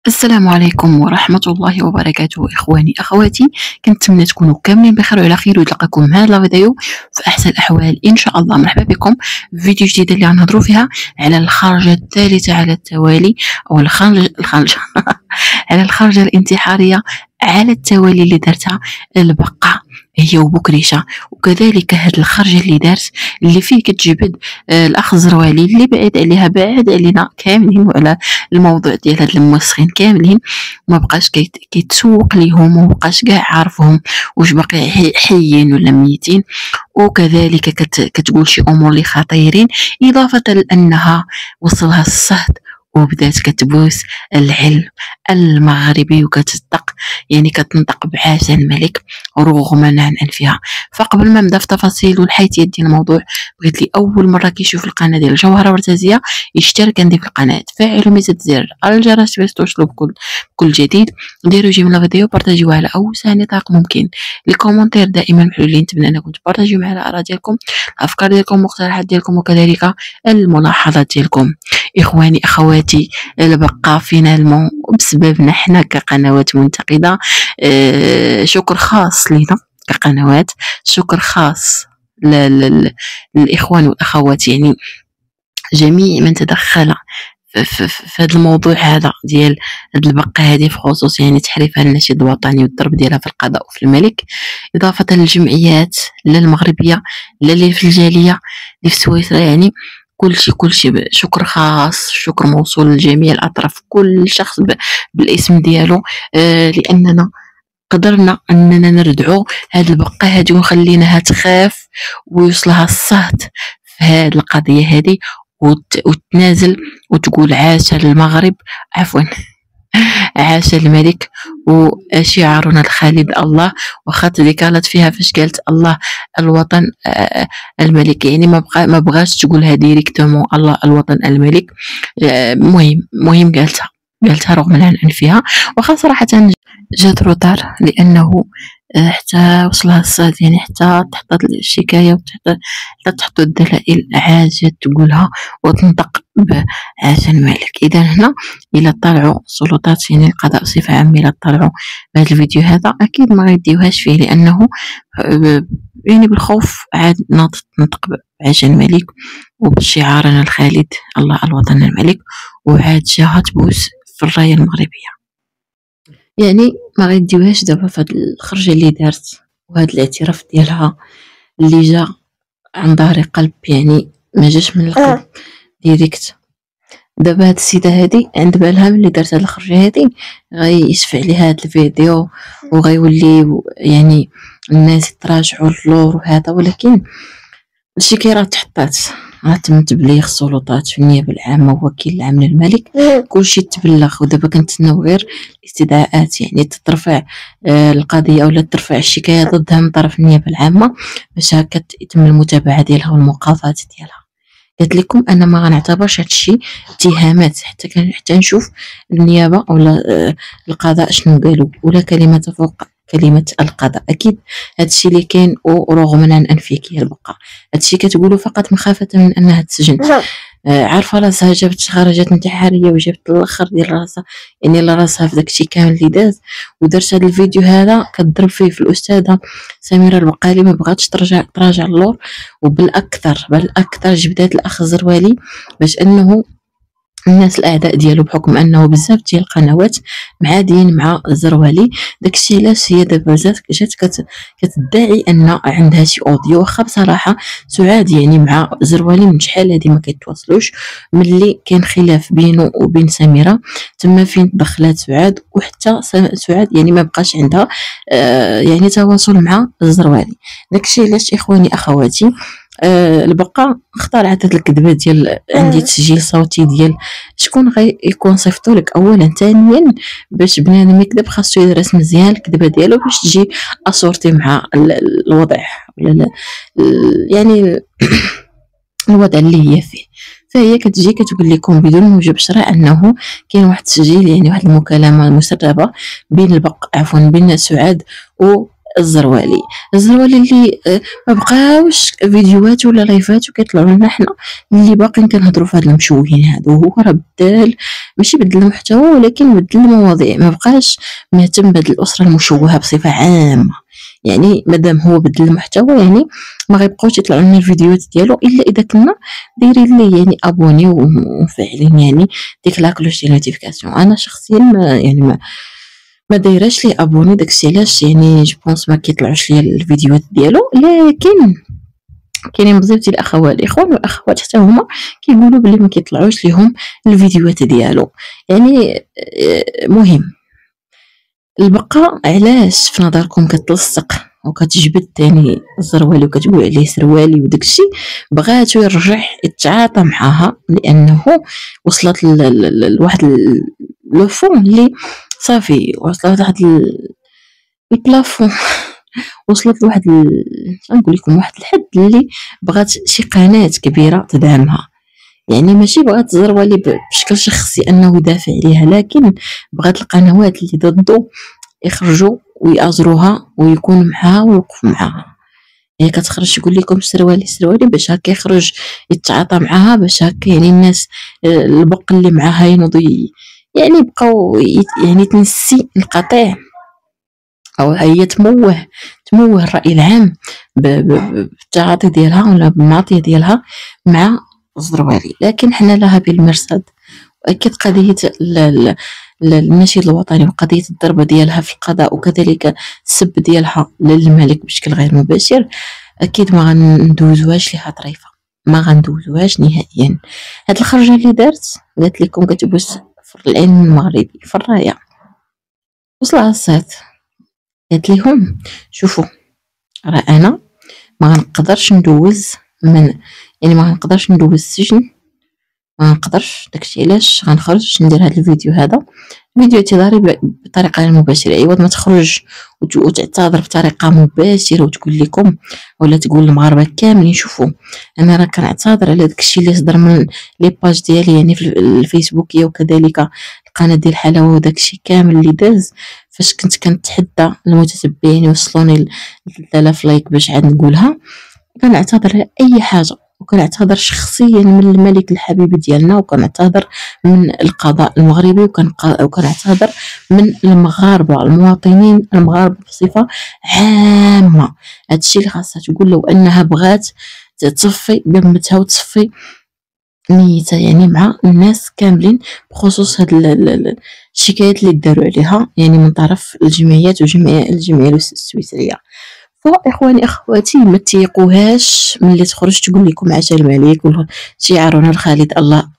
السلام عليكم ورحمة الله وبركاته. إخواني أخواتي، كنتمنى تكونوا كاملين بخير وعلى خير، ويتلقاكم هذا الفيديو في أحسن الأحوال إن شاء الله. مرحبا بكم في فيديو جديد اللي غنهضروا فيها على الخرجة الثالثة على التوالي، أو الخرجة على الخرجة الانتحارية على التوالي اللي دارتها البقاء هي وبكريشة. وكذلك هاد الخرجة اللي دارت اللي فيه كتجبد الأخ الزروالي اللي بعد علينا كاملين، وعلى الموضوع ديال هاد الموسخين كاملين ما بقاش كيتسوق ليهم، وما بقاش كاع عارفهم واش باقي حيين ولا ميتين. وكذلك كتقول شي امور اللي خطيرين، اضافه لانها وصلها الصهد وبدات كتبوس العلم المغربي وكتنطق، يعني كتنطق بعاشا الملك رغما عن انفها. فقبل ما نبدا في تفاصيل والحيثيات ديال الموضوع، بغيت لي اول مره كيشوف القناه ديال الجوهره ورتازيه يشترك عندي في القناه، تفعلوا ميزه زر الجرس باش توصلوا بكل جديد. ديروا جيم الفيديو، بارطاجيوه على اوسع نطاق ممكن. لي كومونتير دائما محلولين، نتمنى انكم تبارطاجيو معنا الاراء ديالكم، الافكار ديالكم، المقترحات ديالكم، وكذلك الملاحظات ديالكم. اخواني اخواتي، البقاء فينالمون بسببنا حنا كقنوات منتقده. شكر خاص لينا كقنوات، شكر خاص للاخوان والاخوات، يعني جميع من تدخل في هذا الموضوع هذا ديال هاد البقاء هذه، في خصوص يعني تحريفها للنشيد الوطني والضرب ديالها في القضاء وفي الملك، اضافه للجمعيات لا المغربيه لا اللي في الجاليه اللي في سويسرا. يعني كلشي شكر خاص، شكر موصول لجميع الاطراف، كل شخص بالاسم ديالو، لاننا قدرنا اننا نردعو هاد البقاء هادي ونخليناها تخاف ويوصلها الصهد في هاد القضيه هادي، وتنازل وتقول عاش المغرب، عفوا عاش الملك وشعارنا الخالد الله. وخات اللي قالت فيها فاش قالت الله الوطن الملك، يعني ما بغاش تقولها ديريكتومون الله الوطن الملك. مهم قالتها رغم عن انفها، وخا صراحه جات روتار، لانه حتى وصلها الصاد، يعني حتى تحطت الشكايه وحتى تحط الدلائل عاجت تقولها وتنطق بعاش الملك. اذا هنا الى طلعوا السلطات، يعني القضاء بصفه عامه، الى طلعوا بهذا الفيديو هذا اكيد ما غيديوهاش فيه، لانه يعني بالخوف عاد نطق بعاش الملك وبشعارنا الخالد الله الوطن الملك، وعاد جاها تبوس في الرايه المغربيه. يعني ما غيديوهاش دابا في هاد الخرجه اللي دارت وهذا الاعتراف ديالها اللي جا عن ظهر قلب، يعني ما جاش من القلب ديريكت. دابا هاد السيده هادي عند بالها ملي دارت هاد الخرجه هادي غيشفع ليها هاد الفيديو وغيولي يعني الناس يتراجعوا اللور وهذا، ولكن الشي راه تحطات، راه تم تبليغ السلطات في النيابه العامه ووكيل العام للملك، كلشي تبلغ. ودابا كنتسناو غير استدعاءات، يعني تترفع القضيه ولا ترفع الشكايه ضدها من طرف النيابه العامه، باش هكا يتم المتابعه ديالها والمقاضاه ديالها. قلت لكم انا ما غنعتبرش هادشي اتهامات، حتى نشوف النيابه ولا القضاء شنو قالوا، ولا كلمه فوق كلمة القضاء. أكيد هادشي اللي كاين ورغما عن أنفك هي البقاء، هادشي كتقولوا فقط مخافة من أنها تسجن. عارفة راسها جابت خرجات انتحارية وجابت الاخر ديال راسها، يعني راسها في داكشي كامل اللي داز، ودرت هذا الفيديو هذا كتضرب فيه في الأستاذة سميرة البقالي، ما بغاتش تراجع اللور، وبالأكثر جبدات الأخ الزروالي باش أنه الناس الاعداء ديالو، بحكم انه بزاف ديال القنوات معادين مع الزروالي. داكشي علاش هي دابا جات كتدعي ان عندها شي اوديو، واخا بصراحه سعاد يعني مع الزروالي من شحال هادي ما كيتواصلوش، ملي كاين خلاف بينه وبين سميره تما فين تدخلات سعاد، وحتى سعاد يعني ما بقاش عندها يعني تواصل مع الزروالي. داكشي علاش اخواني اخواتي البقاء اخترعت هاد الكذبه ديال عندي تسجيل صوتي ديال شكون غيكون صيفطو لك. اولا ثانيا باش بنادم يكذب خاصو يدرس مزيان الكذبه ديالو باش تجي اصورتي مع الوضع ولا يعني الوضع اللي هي فيه. فهي كتجي كتقول لكم بدون موجب شرع انه كاين واحد التسجيل، يعني واحد المكالمه مسربه بين بين سعاد و الزروالي اللي ما بقاوش فيديوهات ولا لايفات وكيطلعوا لنا حنا اللي باقيين كنهضروا في هاد المشوهين هادو. هو راه بدل، ماشي بدل المحتوى ولكن بدل المواضيع، ما بقاش مهتم بهاد الاسره المشوهه بصفه عامه. يعني مادام هو بدل المحتوى يعني ما غيبقاوش يطلعوا لنا الفيديوهات ديالو الا اذا كنا دايرين ليه يعني ابوني ومفعلين يعني ديك لاكلوش ديال النوتيفيكاسيون. انا شخصيا ما دايراش ليه ابوني، داكشي علاش يعني جو بونس ما كيطلعوش ليا الفيديوهات ديالو. لكن كاينين بزاف ديال الاخوان والاخوات حتى هما كيقولوا بلي ما كيطلعوش ليهم الفيديوهات ديالو. يعني مهم البقاء علاش في نظركم كتلصق وكتجبد يعني الزروالي وكتقول عليه سروالي وداكشي؟ بغاتو يرجع يتعاطى معاها لانه وصلت لواحد لو فون اللي صافي، وصلت لواحد البلافون، وصلت لواحد نقول لكم واحد الحد اللي بغات شي قناه كبيره تدعمها. يعني ماشي بغات الزروالي بشكل شخصي انه يدافع عليها، لكن بغات القنوات اللي ضده يخرجوا ويأزروها ويكونوا معها ويوقفوا معها. هي كتخرج تقول لكم سروالي باش هكا يخرج يتعاطى معاها، باش هكا يعني الناس البق اللي معاها ينوضوا يعني بقاو يعني تنسي القطيع، او هي تموه الرأي العام بالتعاطي ديالها ولا بالمعطيه ديالها مع الزروالي. لكن حنا لها بالمرصد، واكيد قضيه النشيد الوطني وقضيه الضربه ديالها في القضاء وكذلك السب ديالها للملك بشكل غير مباشر اكيد ما غندوزوهاش ليها طريفه، ما غندوزوهاش نهائيا. هاد الخرجه اللي دارت قالت لكم كتبوس في العلم المغربي في الرايه، وصلها الصيت قالت لهم شوفوا راه انا ما غنقدرش ندوز من يعني ما غنقدرش ندوز السجن، ما نقدرش، داكشي علاش غنخرج ندير هذا الفيديو. هذا فيديو اعتذاري بطريقه غير مباشره، عوض ما تخرج وتعتذر بطريقه مباشره وتقول لكم ولا تقول للمغاربه كاملين شوفوا انا راه كنعتذر على داكشي اللي صدر من لي باج ديالي يعني في الفيسبوكيه وكذلك القناه ديال حلاوه وداكشي كامل اللي داز فاش كنت كنتحدى المتتبعين يوصلوني 3000 لايك باش عاد نقولها. كنعتذر على اي حاجه، وكنعتذر شخصيا من الملك الحبيب ديالنا، وكنعتذر من القضاء المغربي، وكنعتذر من المغاربه المواطنين المغاربه بصفه عامه. هادشي اللي خاصها تقول لو انها بغات تصفي ذمتها وتصفي نيتها يعني مع الناس كاملين بخصوص هاد الشكايات اللي داروا عليها يعني من طرف الجمعيات وجمعيه السويسريه. فاخواني اخواتي ما تيقوهاش ملي تخرج تقول لكم عشا الملك شعارنا الخالد الله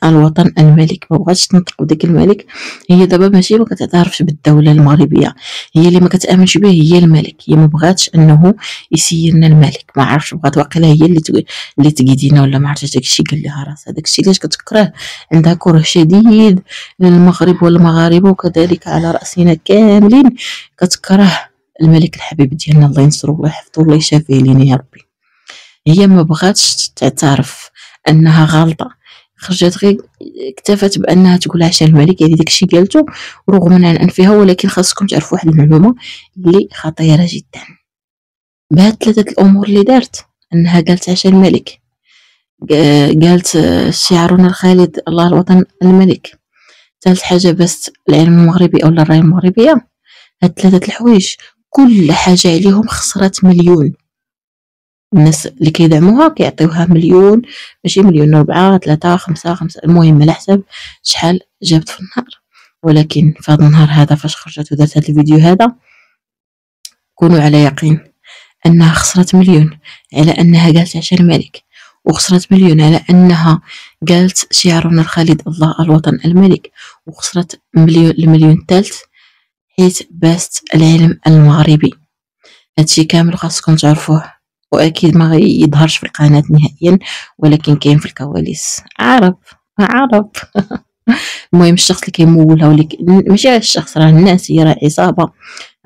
الوطن الملك. ما بغاتش تنطق بداك الملك. هي دابا ماشي ما كتعترفش بالدوله المغربيه، هي اللي ما كتامنش به هي الملك. هي ما بغاتش انه يسيرنا الملك، ما عرفتش بغات واقيلا هي اللي تقيدينا ولا ما عرفتش داكشي قال لها راسها. داكشي علاش كتكره، عندها كره شديد للمغرب والمغاربه وكذلك على راسنا كاملين كتكره الملك الحبيب ديالنا الله ينصرو الله يحفظو الله يشافيه لينا يا ربي. هي ما بغاتش تعترف انها غلطه، خرجت غير اكتفت بانها تقول عشان الملك يعني داكشي قالته رغم عن انفها. ولكن خاصكم تعرفوا واحد المعلومه اللي خطيره جدا بهاد ثلاثه الامور اللي دارت، انها قالت عشان الملك، قالت شعارنا الخالد الله الوطن الملك، ثالث حاجه بس العلم المغربي او الرايه المغربيه. هاد ثلاثه الحوايج كل حاجه عليهم خسرت مليون. الناس اللي كيدعموها كيعطيوها مليون، ماشي مليون 4 3 5 المهم على حسب شحال جابت في النهار. ولكن في هذا النهار هذا فاش خرجت ودارت هذا الفيديو هذا كونوا على يقين انها خسرت مليون على انها قالت عشان الملك، وخسرت مليون على انها قالت شعارنا الخالد الله الوطن الملك، وخسرت مليون المليون الثالث حيت باست العلم المغربي. هادشي كامل خاصكم تعرفوه، واكيد ما يظهرش في القناه نهائيا ولكن كاين في الكواليس. عرب المهم الشخص اللي كيمولها ولك ماشي غير الشخص، راه الناس، هي راه عصابه،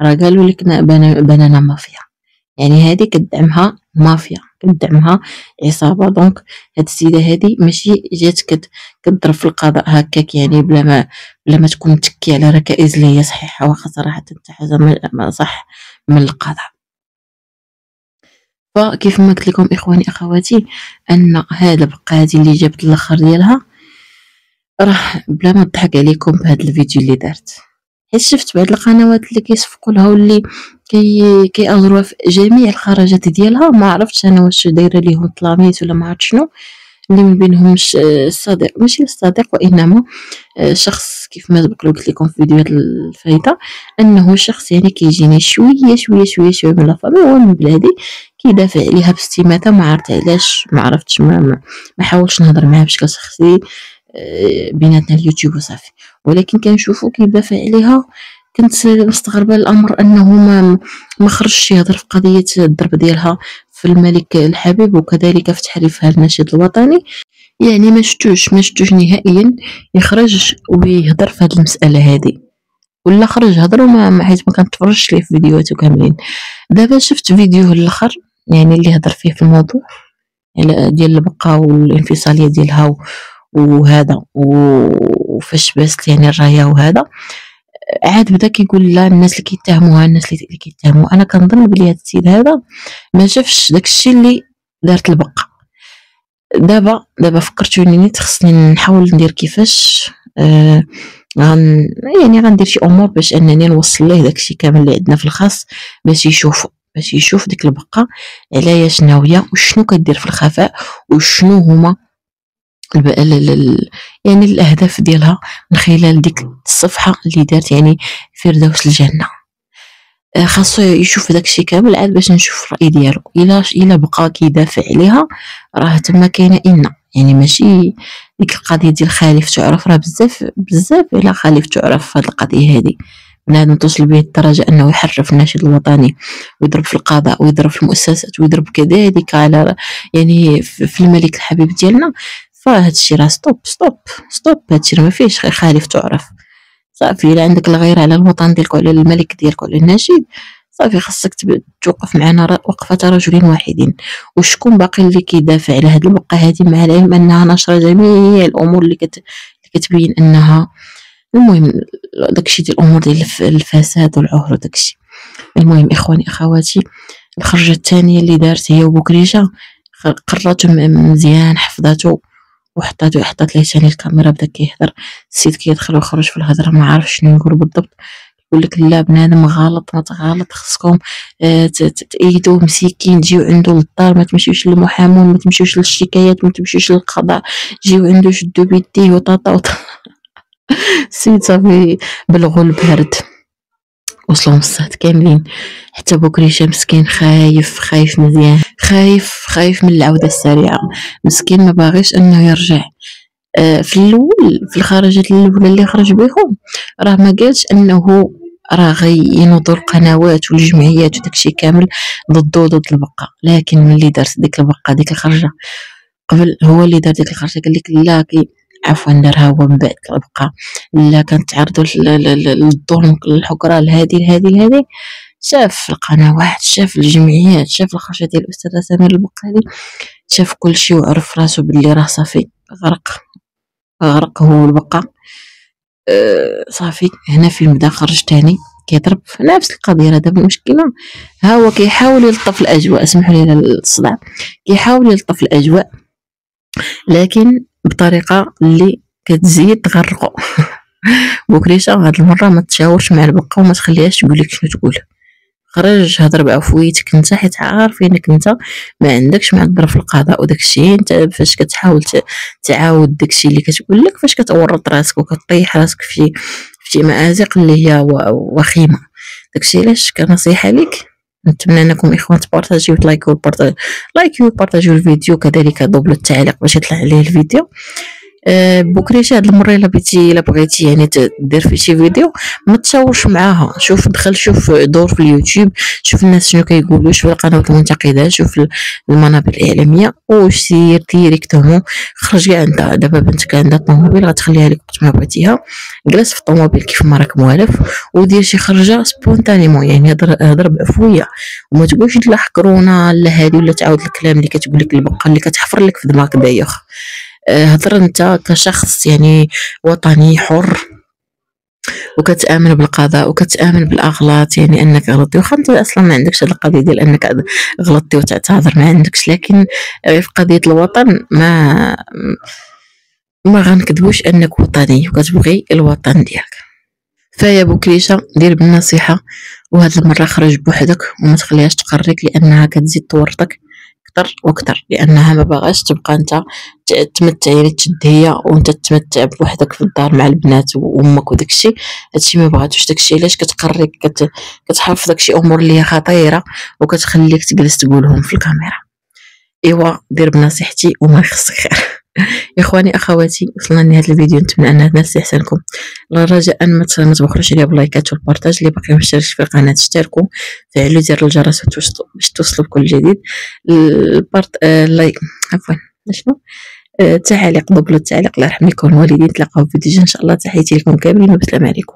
راه قالوا لك بنانا مافيا، يعني هذه كدعمها مافيا كدعمها عصابه. دونك هاد السيده هذه ماشي جات كتضرب في القضاء هكاك يعني بلا ما تكون متكي على ركائز اللي هي صحيحه. واخا صراحه حتى حاجه ما صح من القضاء. فكيف ما قلت لكم اخواني اخواتي ان هاد البقه هادي اللي جابت الاخر ديالها راه بلا ما نضحك عليكم بهاد الفيديو اللي دارت، حيت شفت بعض القنوات اللي كيصفقوا لها واللي كيأجروها في جميع الخرجات ديالها. ما عرفتش انا واش دايره ليهم طلاميط ولا ما عرفت شنو، اللي من بينهم الصديق ماشي الصديق وانما شخص كيف ما قلت لكم في فيديوهات الفايته انه شخص يعني كيجيني شويه شويه شويه شويه من لافامي هو من بلادي كيدافع عليها باستماته. ما عرفت علاش، ما عرفتش، ما حاولتش نهضر معاه باش كشخصي بيناتنا اليوتيوب وصافي، ولكن كنشوفو كيدافع عليها. كنت مستغربه الامر انه ما خرجش يهضر في قضيه الضرب ديالها في الملك الحبيب وكذلك في تحريفها النشيد الوطني. يعني ما شفتوش نهائيا يخرج ويهضر في هذه المساله هذه، ولا خرج هضر وما حيت ما كنتفرجش ليه في فيديوهاته كاملين. دابا شفت فيديو الاخر يعني اللي هضر فيه في الموضوع ديال البقاء والانفصاليه ديالها وهذا وفاش باست يعني الرايه وهذا، عاد بدا كيقول لا الناس اللي كيتهموها الناس اللي كيتهموا. انا كنظن بلي هذا السيد هذا ما شافش داكشي اللي دارت البقاء. دابا فكرتوني نيت خصني نحاول ندير كيفاش يعني غندير شي امور باش انني نوصل ليه داكشي كامل اللي عندنا في الخاص باش يشوف ديك البقاء على ناويه وشنو كدير في الخفاء وشنو هما يعني الاهداف ديالها من خلال ديك الصفحه اللي دارت يعني فردوس الجنه. خاصو يشوف داكشي كامل عاد باش نشوف الراي ديالو. الا بقى كيدافع عليها راه تما كاينه يعني ماشي ديك القضيه ديال خالف تعرف، راه بزاف الا خالف تعرف في هذه القضيه هذه بنادم توصل به الدرجه انه يحرف الناشد الوطني ويضرب في القضاء ويضرب في المؤسسات ويضرب كذلك على يعني في الملك الحبيب ديالنا. فهاد الشيء راه ستوب هاد الشيء ما فيهش خالف تعرف. صافي الا عندك الغيره على الوطن ديالك وعلى الملك ديالك وعلى النشيد صافي خاصك توقف معنا وقفه رجل واحدين. وشكون باقي اللي كيدافع على هاد البقه هذه مع العلم انها نشر جميع الامور اللي كتبين انها المهم داكشي ديال الامور ديال الفساد والعهر وداكشي. المهم اخواني اخواتي الخرجه الثانيه اللي دارت هي وبكريشه قراته مزيان حفظاته وحطات ليه ثاني الكاميرا بدا كيهضر. السيد كيدخل ويخرج في الهضره ما عارف شنو يقول بالضبط. يقول لك لا بنادم غلط ما تغلط خصكم تأيدوه مسكين تجيو عنده للدار ما تمشيوش للمحامون ما تمشيوش للشكايات ما تمشيوش للقضاء جيو عنده شدو بيديه وطاطا السيد صافي بالغول بارد وصلوا الصهد كاملين حتى بكريشه مسكين خايف مزيان خايف من العوده السريعه مسكين ما باغيش انه يرجع. في الاول في الخرجات الاولى اللي خرج بهم راه ما قالش انه راه غينوضوا القنوات والجمعيات وداكشي كامل ضد البقاء، لكن ملي دارت ديك البقاء ديك الخرجه قبل هو اللي دار ديك الخرجه قال لك لا عفوا دارها هو من بعد البقاء لا كانت تعرضوا للظلم الحكره لهذه شاف القنوات شاف الجمعيات شاف الخرجه ديال الاستاذه سمير البقالي شاف كل شيء وعرف راسو باللي راه صافي غرق هو البقاء. صافي هنا فين بدا خرج تاني كيضرب في نفس القضيه. هذا المشكله ها هو كيحاول يلطف الاجواء اسمحوا لي الصداع كيحاول يلطف الاجواء لكن بطريقه اللي كتزيد تغرقو بكريشه هاد المره ما تشاورش مع البقاء وما تخليهاش تقول لك شنو تقول. خرج هضر بعفويتك انت حيت عارفينك انت ما عندكش مع الضرب في القضاء وداكشي. انت فاش كتحاول تعاود داكشي اللي كتقول لك فاش كتورط راسك وكطيح راسك في شي مآزق اللي هي وخيمه. داكشي علاش كنصيحه ليك نتمنى انكم اخوان تبارطاجيو لايكيو وبارطاجيو الفيديو كذلك دوبلوا التعليق باش يطلع عليه الفيديو. بكريشه هاد المره الا بغيتي يعني دير في شي فيديو ما تشاورش معاها. دخل شوف دور في اليوتيوب شوف الناس شنو كيقولوا شوف القنوات المنتقده شوف المنابر الاعلاميه وسير ديريكتومون خرج كاع انت. دابا بنتك عندها طوموبيل غتخليها لك وقت ما بغيتيها جلس في الطوموبيل كيف ما راك موالف ودير شي خرجه سبونتانيمون يعني هضر بعفويه وما تقولش لا حكرونا لا هادي ولا تعاود الكلام اللي كتقول لك البقه اللي كتحفر لك في دماغك دايخ. هضر انت كشخص يعني وطني حر وكتآمن بالقضاء وكتآمن بالأغلاط، يعني أنك غلطتي واخا أنت أصلا ما عندكش هاد القضية ديال أنك غلطتي وتعتذر، ما عندكش، لكن في قضية الوطن ما غنكذبوش أنك وطني وكتبغي الوطن ديالك. فيا بوكليشة دير بالنصيحة، وهاد المرة خرج بوحدك وما تخليهاش تقريك، لأنها كتزيد تورطك كتر وكتر، لأنها ما باغاش تبقى انت تمتع، يعني تشد هي وانت تمتع بوحدك في الدار مع البنات وامك وداكشي. هادشي ما بغاتوش، داكشي علاش كتقريك كتحرف شي امور اللي هي خطيره وكتخليك تجلس تقولهم في الكاميرا. ايوا دير بنصيحتي وما يخصك خير. يا اخواني اخواتي، وصلنا لنهايه الفيديو، نتمنى انها تنال احسانكم. رجاء ما تبخلوش عليا باللايكات والبارطاج، اللي باقي مشتركش في القناه اشتركوا، فعلوا زر الجرس باش توصلوا بكل جديد. لايك عفوا شنو التعاليق، دبلوا التعليق، الله يرحم لكم الوالدين. نتلاقاو في فيديو ان شاء الله. تحياتي لكم كاملين والسلام عليكم.